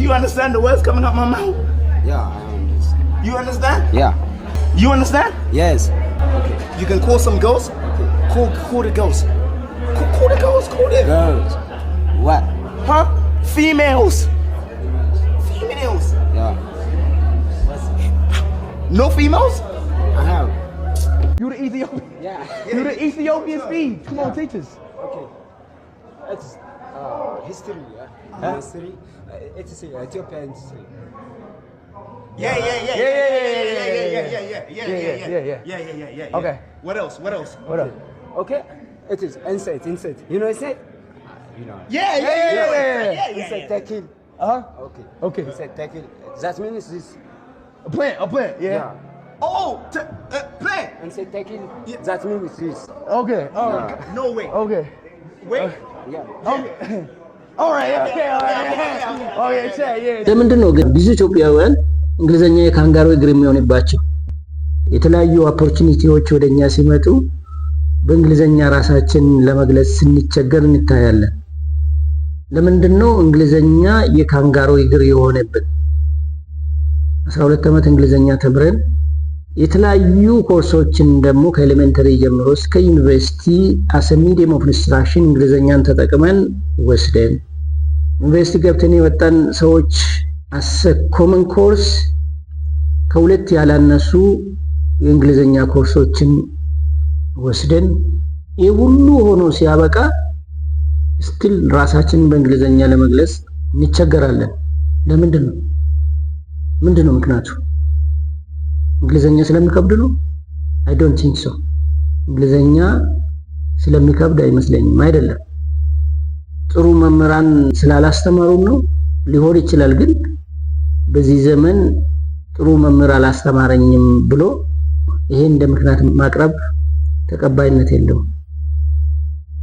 you understand the words coming out my mouth? Yeah, I understand. You understand? Yeah. You understand? Yes. Okay. You can call some girls? Call the girls. Call the girls. Call them. Girls. What? Huh? Females. Females. Yeah. No females? I have. You the Ethiopian. Yeah. You the Ethiopian Steve. Come on, teach us. Okay. It's history. History. It's Ethiopian history. Yeah. Okay. What else? What up? Okay. It is insight. You know insight? You know. Yeah. Insight tackle. Okay. Okay. Insight tackle. That means this. A plant. Yeah. Oh, play. Insight tackle. That means this. Okay. All Yeah. right. No way. Okay. Wait. Yeah. Okay. All right. Okay. Oh yeah. Yeah. ለምንድን ነው ግን ብዙ ኢትዮጵያውያን እንግሊዘኛ የካንጋሮ እግር የሚሆንባቸው? የተለያዩ ኦፖርቹኒቲዎች ወደኛ ሲመጡ በእንግሊዘኛ ራሳችን ለመግለጽ ስንቸገር እንታያለን። ለምንድን ነው እንግሊዘኛ የካንጋሮ እግር የሆነብን? 12 ዓመት እንግሊዘኛ ተምረን የተለያዩ ኮርሶችን ደግሞ ከኤሌመንተሪ ጀምሮ እስከ ዩኒቨርሲቲ አስ ሚዲየም ኦፍ ኢንስትራክሽን እንግሊዘኛን ተጠቅመን ወስደን ዩኒቨርሲቲ ገብተን የወጣን ሰዎች አስ ኮመን ኮርስ ከሁለት ያላነሱ የእንግሊዘኛ ኮርሶችን ወስደን የሁሉ ሆኖ ሲያበቃ ስቲል ራሳችንን በእንግሊዘኛ ለመግለጽ እንቸገራለን። ለምንድን ነው? ምንድነው ምክንያቱ? እንግሊዘኛ ስለሚከብድ ነው? I don't think so። እንግሊዘኛ ስለሚከብድ አይመስለኝም። አይደለም። ጥሩ መምህራን ስላላስተማሩን ነው ሊሆን ይችላል። ግን በዚህ ዘመን ጥሩ መምህር አላስተማረኝም ብሎ ይሄን እንደ ምክንያት ማቅረብ ተቀባይነት የለውም።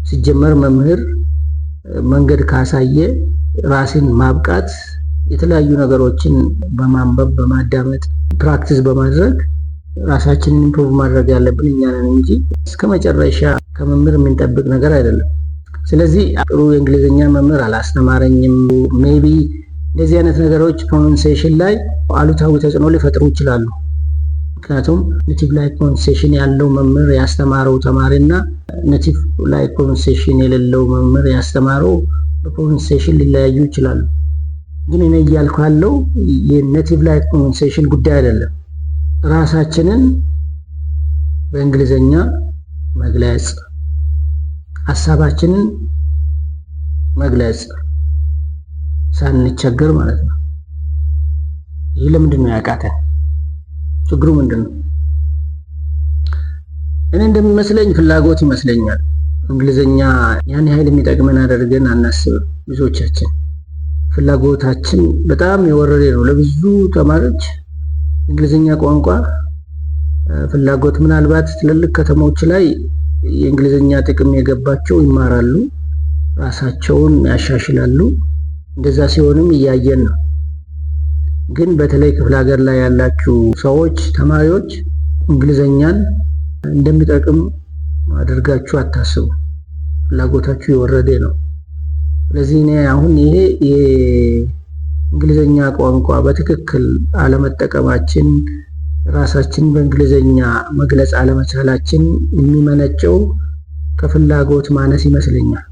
ሲጀመር መምህር መንገድ ካሳየ ራስን ማብቃት የተለያዩ ነገሮችን በማንበብ በማዳመጥ ፕራክቲስ በማድረግ ራሳችንን ኢምፕሩቭ ማድረግ ያለብን እኛ ነን እንጂ እስከመጨረሻ ከመምህር የምንጠብቅ ነገር አይደለም። ስለዚህ ጥሩ የእንግሊዘኛ መምህር አላስተማረኝም ሜቢ እንደዚህ አይነት ነገሮች ፕሮናንሲዬሽን ላይ አሉታዊ ተጽዕኖ ሊፈጥሩ ይችላሉ። ምክንያቱም ኔቲቭ ላይ ፕሮናንሲዬሽን ያለው መምህር ያስተማረው ተማሪና ኔቲቭ ላይ ፕሮናንሲዬሽን የሌለው መምህር ያስተማረው በፕሮናንሲዬሽን ሊለያዩ ይችላሉ። ግን እኔ እያልኩ ያለው የኔቲቭ ላይ ፕሮናንሲዬሽን ጉዳይ አይደለም። ራሳችንን በእንግሊዘኛ መግለጽ፣ ሐሳባችንን መግለጽ ሳንቸገር ማለት ነው። ይህ ለምንድን ነው ያቃተን? ችግሩ ምንድነው? እኔ እንደሚመስለኝ ፍላጎት ይመስለኛል። እንግሊዘኛ ያን ያህል የሚጠቅመን አድርገን አናስብም። ብዙዎቻችን ፍላጎታችን በጣም የወረደ ነው። ለብዙ ተማሪዎች እንግሊዘኛ ቋንቋ ፍላጎት ምናልባት ትልልቅ ከተሞች ላይ የእንግሊዘኛ ጥቅም የገባቸው ይማራሉ፣ ራሳቸውን ያሻሽላሉ። እንደዛ ሲሆንም እያየን ነው። ግን በተለይ ክፍለ ሀገር ላይ ያላችሁ ሰዎች ተማሪዎች እንግሊዘኛን እንደሚጠቅም አድርጋችሁ አታስቡ። ፍላጎታችሁ የወረደ ነው። ስለዚህ እኔ አሁን ይሄ የእንግሊዘኛ ቋንቋ በትክክል አለመጠቀማችን ራሳችን በእንግሊዘኛ መግለጽ አለመቻላችን የሚመነጨው ከፍላጎት ማነስ ይመስለኛል።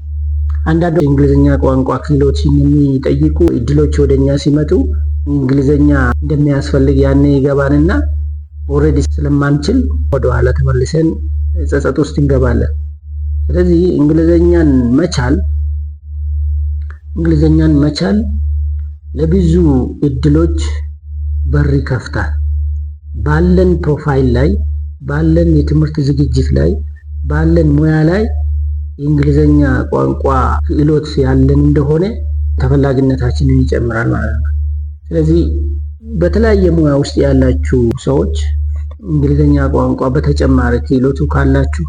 አንዳንድ የእንግሊዘኛ ቋንቋ ክህሎትን የሚጠይቁ እድሎች ወደኛ ሲመጡ እንግሊዘኛ እንደሚያስፈልግ ያኔ ይገባንና ኦሬዲ ስለማንችል ወደ ኋላ ተመልሰን ጸጸት ውስጥ እንገባለን። ስለዚህ እንግሊዘኛን መቻል ለብዙ እድሎች በር ይከፍታል። ባለን ፕሮፋይል ላይ፣ ባለን የትምህርት ዝግጅት ላይ፣ ባለን ሙያ ላይ የእንግሊዘኛ ቋንቋ ክህሎት ያለን እንደሆነ ተፈላጊነታችንን ይጨምራል ማለት ነው። ስለዚህ በተለያየ ሙያ ውስጥ ያላችሁ ሰዎች እንግሊዘኛ ቋንቋ በተጨማሪ ክህሎቱ ካላችሁ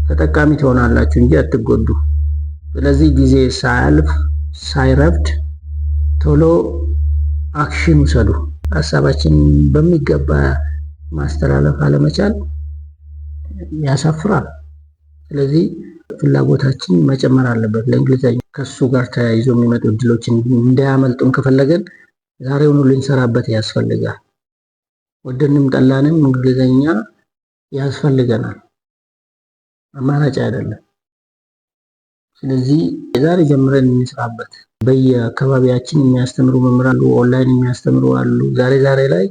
ተጠቃሚ ትሆናላችሁ እንጂ አትጎዱ። ስለዚህ ጊዜ ሳይረፍድ ቶሎ አክሽን ውሰዱ። ሐሳባችን በሚገባ ማስተላለፍ አለመቻል ያሳፍራል። ስለዚህ ፍላጎታችን መጨመር አለበት ለእንግሊዘኛ። ከሱ ጋር ተያይዞ የሚመጡ እድሎችን እንዳያመልጡን ከፈለገን ዛሬውኑ ልንሰራበት ያስፈልጋል። ወደንም ጠላንም እንግሊዘኛ ያስፈልገናል፣ አማራጭ አይደለም። ስለዚህ ዛሬ ጀምረን እንስራበት። በየአካባቢያችን የሚያስተምሩ መምህራን አሉ፣ ኦንላይን የሚያስተምሩ አሉ። ዛሬ ላይ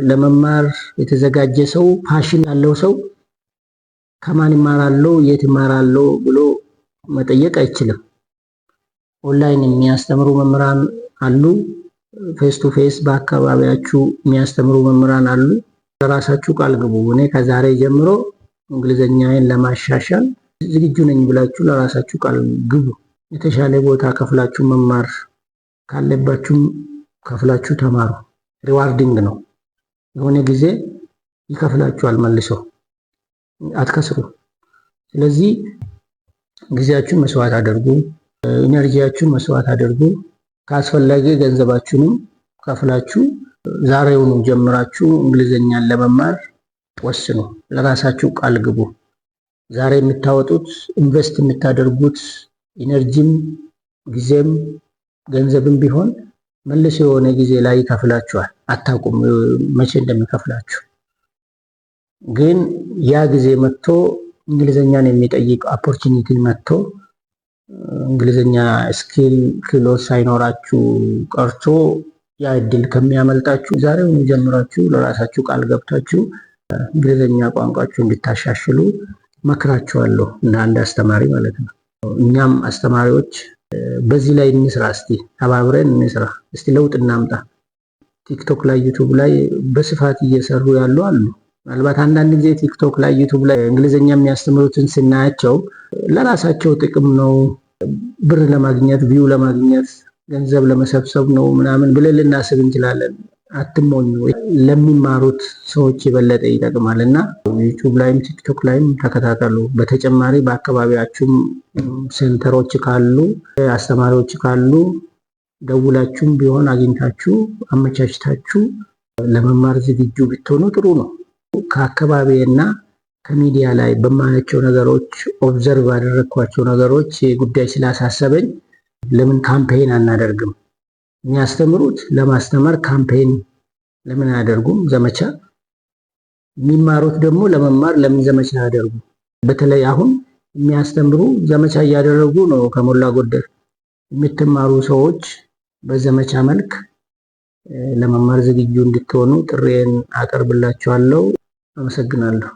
ለመማር የተዘጋጀ ሰው፣ ፓሽን ያለው ሰው ከማን ይማራለው የት ይማራለው ብሎ መጠየቅ አይችልም። ኦንላይን የሚያስተምሩ መምህራን አሉ፣ ፌስ ቱ ፌስ በአካባቢያችሁ የሚያስተምሩ መምህራን አሉ። ለራሳችሁ ቃል ግቡ። እኔ ከዛሬ ጀምሮ እንግሊዘኛዬን ለማሻሻል ዝግጁ ነኝ ብላችሁ ለራሳችሁ ቃል ግቡ። የተሻለ ቦታ ከፍላችሁ መማር ካለባችሁም ከፍላችሁ ተማሩ። ሪዋርዲንግ ነው። የሆነ ጊዜ ይከፍላችኋል መልሶ፣ አትከስሩ። ስለዚህ ጊዜያችሁን መስዋዕት አድርጉ፣ ኢነርጂያችሁን መስዋዕት አድርጉ። ካስፈላጊ ገንዘባችሁንም ከፍላችሁ ዛሬውኑ ጀምራችሁ እንግሊዘኛን ለመማር ወስኑ። ለራሳችሁ ቃል ግቡ። ዛሬ የምታወጡት ኢንቨስት የምታደርጉት ኢነርጂም ጊዜም ገንዘብም ቢሆን መልሶ የሆነ ጊዜ ላይ ይከፍላችኋል። አታውቁም መቼ እንደሚከፍላችሁ። ግን ያ ጊዜ መጥቶ እንግሊዘኛን የሚጠይቅ ኦፖርቹኒቲ መጥቶ እንግሊዘኛ ስኪል ክህሎት ሳይኖራችሁ ቀርቶ ያ እድል ከሚያመልጣችሁ ዛሬውኑ ጀምራችሁ ለራሳችሁ ቃል ገብታችሁ እንግሊዘኛ ቋንቋችሁ እንድታሻሽሉ መክራችኋለሁ፣ እንደ አንድ አስተማሪ ማለት ነው። እኛም አስተማሪዎች በዚህ ላይ እንስራ፣ እስቲ ተባብረን እንስራ፣ እስቲ ለውጥ እናምጣ። ቲክቶክ ላይ ዩቲዩብ ላይ በስፋት እየሰሩ ያሉ አሉ። ምናልባት አንዳንድ ጊዜ ቲክቶክ ላይ ዩቲዩብ ላይ እንግሊዘኛ የሚያስተምሩትን ስናያቸው ለራሳቸው ጥቅም ነው፣ ብር ለማግኘት ቪው ለማግኘት ገንዘብ ለመሰብሰብ ነው ምናምን ብለን ልናስብ እንችላለን። አትሞኙ። ለሚማሩት ሰዎች የበለጠ ይጠቅማል እና ዩቲዩብ ላይም ቲክቶክ ላይም ተከታተሉ። በተጨማሪ በአካባቢያችሁም ሴንተሮች ካሉ አስተማሪዎች ካሉ ደውላችሁም ቢሆን አግኝታችሁ አመቻችታችሁ ለመማር ዝግጁ ብትሆኑ ጥሩ ነው። ከአካባቢና ከሚዲያ ላይ በማያቸው ነገሮች ኦብዘርቭ ያደረግኳቸው ነገሮች ጉዳይ ስላሳሰበኝ ለምን ካምፔን አናደርግም? የሚያስተምሩት ለማስተማር ካምፔን ለምን አያደርጉም? ዘመቻ የሚማሩት ደግሞ ለመማር ለምን ዘመቻ አያደርጉ? በተለይ አሁን የሚያስተምሩ ዘመቻ እያደረጉ ነው። ከሞላ ጎደል የምትማሩ ሰዎች በዘመቻ መልክ ለመማር ዝግጁ እንድትሆኑ ጥሬን አቀርብላችኋለሁ። አመሰግናለሁ።